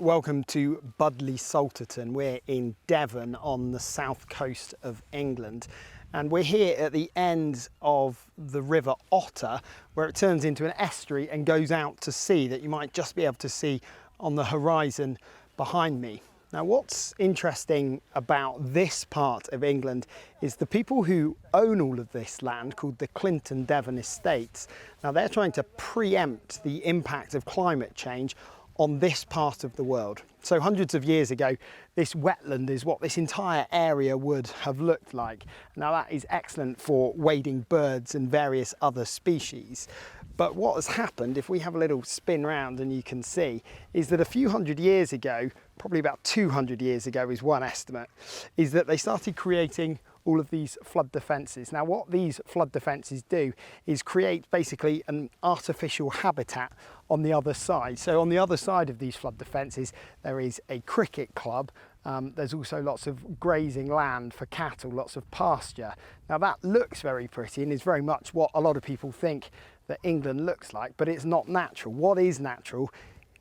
Welcome to Budleigh Salterton. We're in Devon on the south coast of England, and we're here at the end of the River Otter, where it turns into an estuary and goes out to sea that you might just be able to see on the horizon behind me. Now, what's interesting about this part of England is the people who own all of this land, called the Clinton Devon Estates. Now, they're trying to preempt the impact of climate change on this part of the world. So hundreds of years ago, this wetland is what this entire area would have looked like. Now, that is excellent for wading birds and various other species. But what has happened, if we have a little spin round and you can see, is that a few hundred years ago, probably about 200 years ago is one estimate, is that they started creating all of these flood defences. Now, what these flood defences do is create basically an artificial habitat on the other side. So on the other side of these flood defences, there is a cricket club. There's also lots of grazing land for cattle, lots of pasture. Now, that looks very pretty and is very much what a lot of people think that England looks like, but it's not natural. What is natural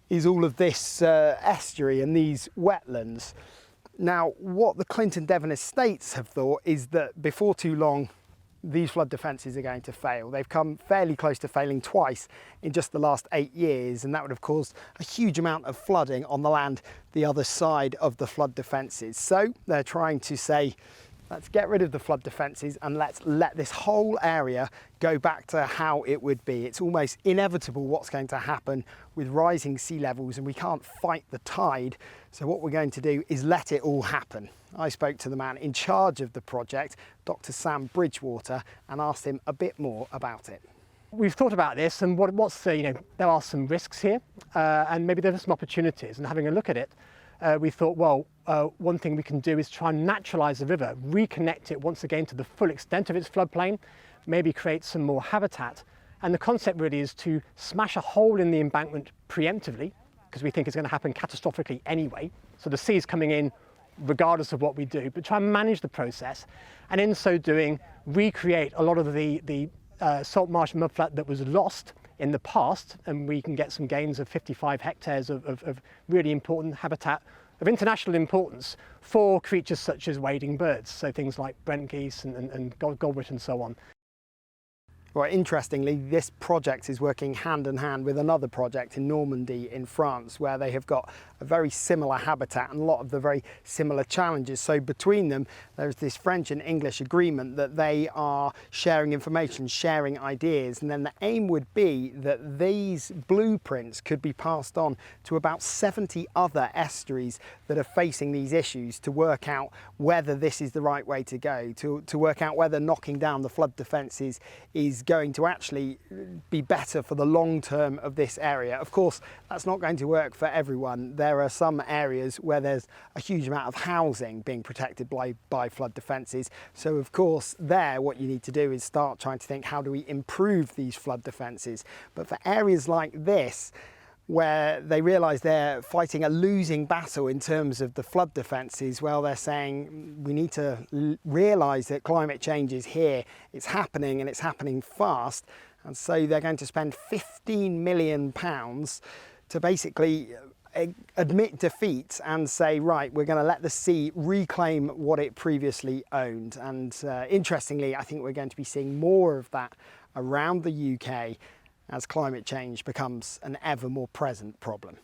is all of this estuary and these wetlands. Now, what the Clinton Devon Estates have thought is that before too long, these flood defences are going to fail. They've come fairly close to failing twice in just the last 8 years, and that would have caused a huge amount of flooding on the land the other side of the flood defences. So they're trying to say, let's get rid of the flood defences and let's let this whole area go back to how it would be. It's almost inevitable what's going to happen with rising sea levels, and we can't fight the tide. So what we're going to do is let it all happen. I spoke to the man in charge of the project, Dr. Sam Bridgewater, and asked him a bit more about it. We've thought about this, and there are some risks here, and maybe there are some opportunities. And having a look at it, we thought, well, one thing we can do is try and naturalise the river, reconnect it once again to the full extent of its floodplain, maybe create some more habitat. And the concept really is to smash a hole in the embankment preemptively, because we think it's going to happen catastrophically anyway. So the sea is coming in regardless of what we do, but try and manage the process. And in so doing, recreate a lot of the salt marsh mudflat that was lost in the past, and we can get some gains of 55 hectares of really important habitat of international importance for creatures such as wading birds, so things like Brent geese and godwit and so on. Well, interestingly, this project is working hand in hand with another project in Normandy in France, where they have got a very similar habitat and a lot of the very similar challenges. So between them, there's this French and English agreement that they are sharing information, sharing ideas, and then the aim would be that these blueprints could be passed on to about 70 other estuaries that are facing these issues, to work out whether this is the right way to go, to work out whether knocking down the flood defences is going to actually be better for the long term of this area. Of course, that's not going to work for everyone. There are some areas where there's a huge amount of housing being protected by flood defences. So of course there, what you need to do is start trying to think, how do we improve these flood defences? But for areas like this, where they realise they're fighting a losing battle in terms of the flood defences, well, they're saying we need to realise that climate change is here, it's happening, and it's happening fast. And so they're going to spend £15 million to basically admit defeat and say, right, we're going to let the sea reclaim what it previously owned. And interestingly, I think we're going to be seeing more of that around the UK as climate change becomes an ever more present problem.